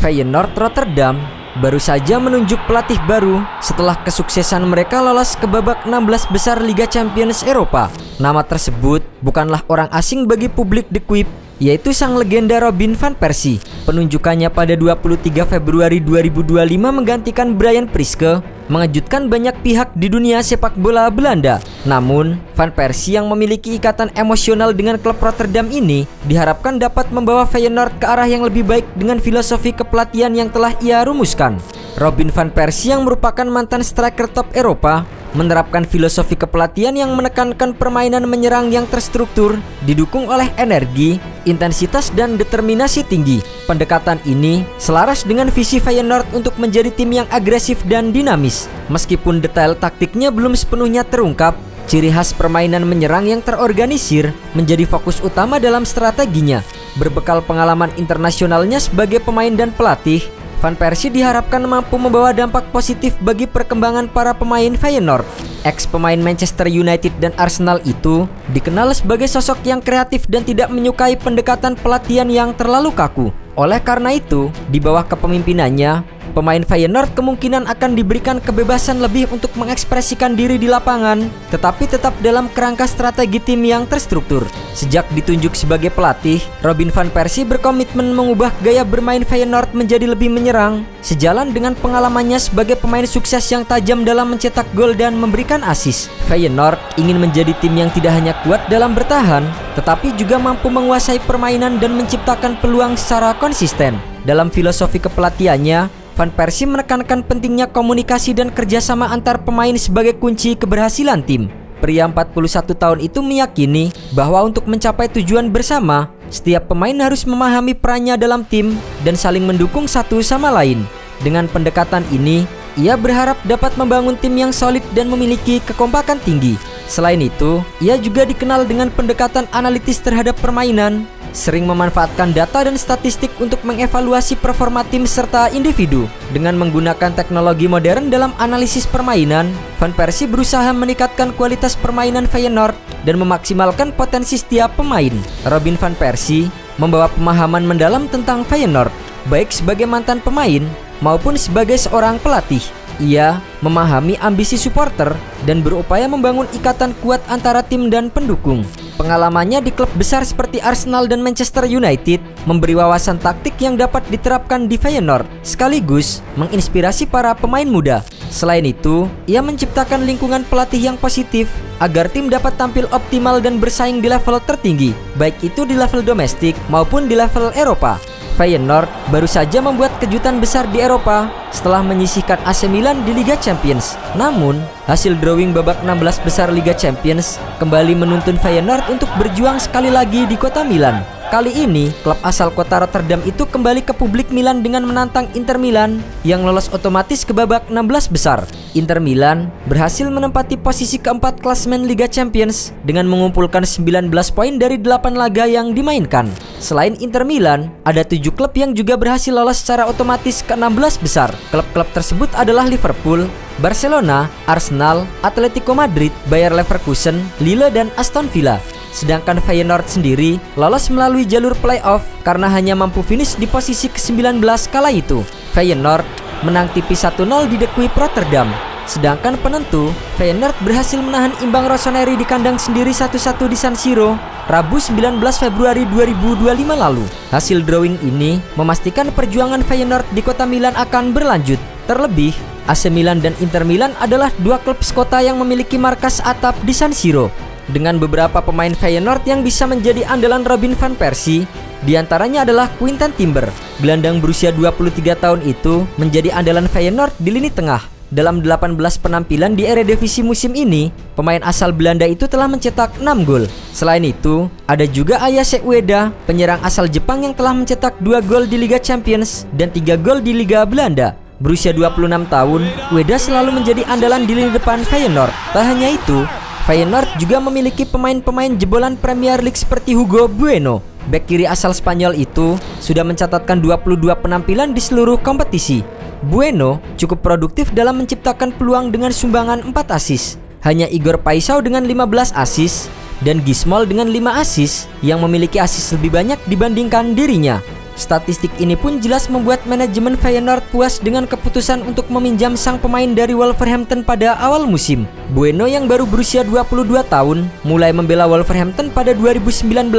Feyenoord Rotterdam baru saja menunjuk pelatih baru setelah kesuksesan mereka lolos ke babak 16 besar Liga Champions Eropa. Nama tersebut bukanlah orang asing bagi publik The Kuip, yaitu sang legenda Robin van Persie. Penunjukannya pada 23 Februari 2025 menggantikan Brian Priske mengejutkan banyak pihak di dunia sepak bola Belanda. Namun, Van Persie yang memiliki ikatan emosional dengan klub Rotterdam ini diharapkan dapat membawa Feyenoord ke arah yang lebih baik dengan filosofi kepelatihan yang telah ia rumuskan. Robin van Persie yang merupakan mantan striker top Eropa menerapkan filosofi kepelatihan yang menekankan permainan menyerang yang terstruktur, didukung oleh energi, intensitas, dan determinasi tinggi. Pendekatan ini selaras dengan visi Feyenoord untuk menjadi tim yang agresif dan dinamis. Meskipun detail taktiknya belum sepenuhnya terungkap, ciri khas permainan menyerang yang terorganisir menjadi fokus utama dalam strateginya. Berbekal pengalaman internasionalnya sebagai pemain dan pelatih, Van Persie diharapkan mampu membawa dampak positif bagi perkembangan para pemain Feyenoord. Ex-pemain Manchester United dan Arsenal itu dikenal sebagai sosok yang kreatif dan tidak menyukai pendekatan pelatihan yang terlalu kaku. Oleh karena itu, di bawah kepemimpinannya, pemain Feyenoord kemungkinan akan diberikan kebebasan lebih untuk mengekspresikan diri di lapangan, tetapi tetap dalam kerangka strategi tim yang terstruktur. Sejak ditunjuk sebagai pelatih, Robin van Persie berkomitmen mengubah gaya bermain Feyenoord menjadi lebih menyerang, sejalan dengan pengalamannya sebagai pemain sukses yang tajam dalam mencetak gol dan memberikan assist. Feyenoord ingin menjadi tim yang tidak hanya kuat dalam bertahan, tetapi juga mampu menguasai permainan dan menciptakan peluang secara konsisten. Dalam filosofi kepelatihannya, Van Persie menekankan pentingnya komunikasi dan kerjasama antar pemain sebagai kunci keberhasilan tim. Pria 41 tahun itu meyakini bahwa untuk mencapai tujuan bersama, setiap pemain harus memahami perannya dalam tim dan saling mendukung satu sama lain. Dengan pendekatan ini, ia berharap dapat membangun tim yang solid dan memiliki kekompakan tinggi. Selain itu, ia juga dikenal dengan pendekatan analitis terhadap permainan, sering memanfaatkan data dan statistik untuk mengevaluasi performa tim serta individu. Dengan menggunakan teknologi modern dalam analisis permainan, Van Persie berusaha meningkatkan kualitas permainan Feyenoord dan memaksimalkan potensi setiap pemain. Robin van Persie membawa pemahaman mendalam tentang Feyenoord, baik sebagai mantan pemain maupun sebagai seorang pelatih. Ia memahami ambisi supporter dan berupaya membangun ikatan kuat antara tim dan pendukung. Pengalamannya di klub besar seperti Arsenal dan Manchester United memberi wawasan taktik yang dapat diterapkan di Feyenoord, sekaligus menginspirasi para pemain muda. Selain itu, ia menciptakan lingkungan pelatih yang positif agar tim dapat tampil optimal dan bersaing di level tertinggi, baik itu di level domestik maupun di level Eropa. Feyenoord baru saja membuat kejutan besar di Eropa setelah menyisihkan AC Milan di Liga Champions. Namun, hasil drawing babak 16 besar Liga Champions kembali menuntun Feyenoord untuk berjuang sekali lagi di kota Milan. Kali ini, klub asal kota Rotterdam itu kembali ke publik Milan dengan menantang Inter Milan yang lolos otomatis ke babak 16 besar. Inter Milan berhasil menempati posisi keempat klasemen Liga Champions dengan mengumpulkan 19 poin dari 8 laga yang dimainkan. Selain Inter Milan, ada 7 klub yang juga berhasil lolos secara otomatis ke 16 besar. Klub-klub tersebut adalah Liverpool, Barcelona, Arsenal, Atletico Madrid, Bayer Leverkusen, Lille, dan Aston Villa. Sedangkan Feyenoord sendiri lolos melalui jalur playoff karena hanya mampu finish di posisi ke-19 kala itu. Feyenoord menang tipis 1-0 di The Kuip Rotterdam. Sedangkan penentu, Feyenoord berhasil menahan imbang Rossoneri di kandang sendiri 1-1 di San Siro, Rabu 19 Februari 2025 lalu. Hasil drawing ini memastikan perjuangan Feyenoord di kota Milan akan berlanjut. Terlebih, AC Milan dan Inter Milan adalah dua klub sekota yang memiliki markas atap di San Siro. Dengan beberapa pemain Feyenoord yang bisa menjadi andalan Robin van Persie, diantaranya adalah Quinten Timber. Gelandang berusia 23 tahun itu menjadi andalan Feyenoord di lini tengah. Dalam 18 penampilan di Eredivisie musim ini, pemain asal Belanda itu telah mencetak 6 gol. Selain itu, ada juga Ayase Ueda, penyerang asal Jepang yang telah mencetak 2 gol di Liga Champions dan 3 gol di Liga Belanda. Berusia 26 tahun, Ueda selalu menjadi andalan di lini depan Feyenoord. Tak hanya itu, Feyenoord juga memiliki pemain-pemain jebolan Premier League seperti Hugo Bueno. Bek kiri asal Spanyol itu sudah mencatatkan 22 penampilan di seluruh kompetisi. Bueno cukup produktif dalam menciptakan peluang dengan sumbangan 4 assist. Hanya Igor Paisao dengan 15 assist dan Gismol dengan 5 assist yang memiliki assist lebih banyak dibandingkan dirinya. Statistik ini pun jelas membuat manajemen Feyenoord puas dengan keputusan untuk meminjam sang pemain dari Wolverhampton pada awal musim. Bueno yang baru berusia 22 tahun mulai membela Wolverhampton pada 2019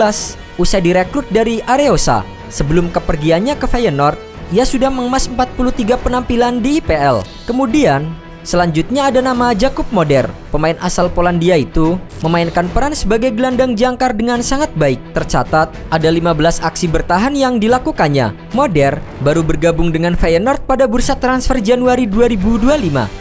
usai direkrut dari Areosa. Sebelum kepergiannya ke Feyenoord, ia sudah mengemas 43 penampilan di IPL. Kemudian selanjutnya ada nama Jakub Moder. Pemain asal Polandia itu memainkan peran sebagai gelandang jangkar dengan sangat baik. Tercatat ada 15 aksi bertahan yang dilakukannya. Moder baru bergabung dengan Feyenoord pada bursa transfer Januari 2025.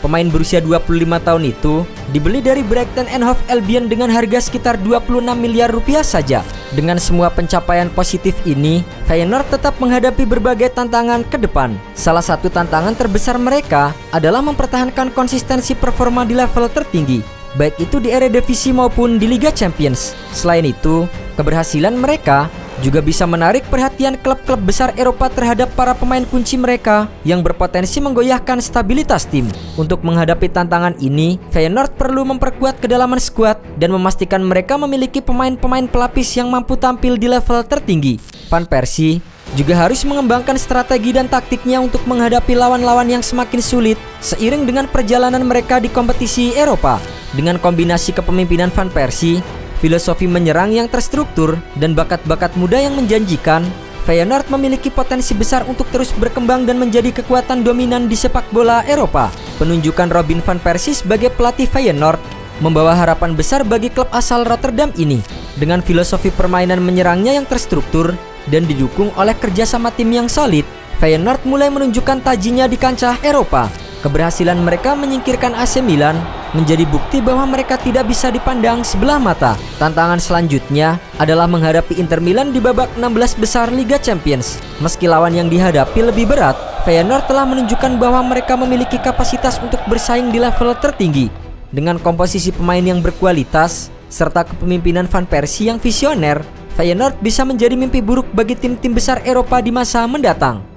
Pemain berusia 25 tahun itu dibeli dari Brighton and Hove Albion dengan harga sekitar 26 miliar rupiah saja. Dengan semua pencapaian positif ini, Feyenoord tetap menghadapi berbagai tantangan ke depan. Salah satu tantangan terbesar mereka adalah mempertahankan konsistensi performa di level tertinggi, baik itu di Eredivisie maupun di Liga Champions. Selain itu, keberhasilan mereka juga bisa menarik perhatian klub-klub besar Eropa terhadap para pemain kunci mereka yang berpotensi menggoyahkan stabilitas tim. Untuk menghadapi tantangan ini, Feyenoord perlu memperkuat kedalaman skuad dan memastikan mereka memiliki pemain-pemain pelapis yang mampu tampil di level tertinggi. Van Persie juga harus mengembangkan strategi dan taktiknya untuk menghadapi lawan-lawan yang semakin sulit seiring dengan perjalanan mereka di kompetisi Eropa. Dengan kombinasi kepemimpinan Van Persie, filosofi menyerang yang terstruktur, dan bakat-bakat muda yang menjanjikan, Feyenoord memiliki potensi besar untuk terus berkembang dan menjadi kekuatan dominan di sepak bola Eropa. Penunjukan Robin van Persie sebagai pelatih Feyenoord membawa harapan besar bagi klub asal Rotterdam ini. Dengan filosofi permainan menyerangnya yang terstruktur dan didukung oleh kerjasama tim yang solid, Feyenoord mulai menunjukkan tajinya di kancah Eropa. Keberhasilan mereka menyingkirkan AC Milan menjadi bukti bahwa mereka tidak bisa dipandang sebelah mata. Tantangan selanjutnya adalah menghadapi Inter Milan di babak 16 besar Liga Champions. Meski lawan yang dihadapi lebih berat, Feyenoord telah menunjukkan bahwa mereka memiliki kapasitas untuk bersaing di level tertinggi. Dengan komposisi pemain yang berkualitas serta kepemimpinan Van Persie yang visioner, Feyenoord bisa menjadi mimpi buruk bagi tim-tim besar Eropa di masa mendatang.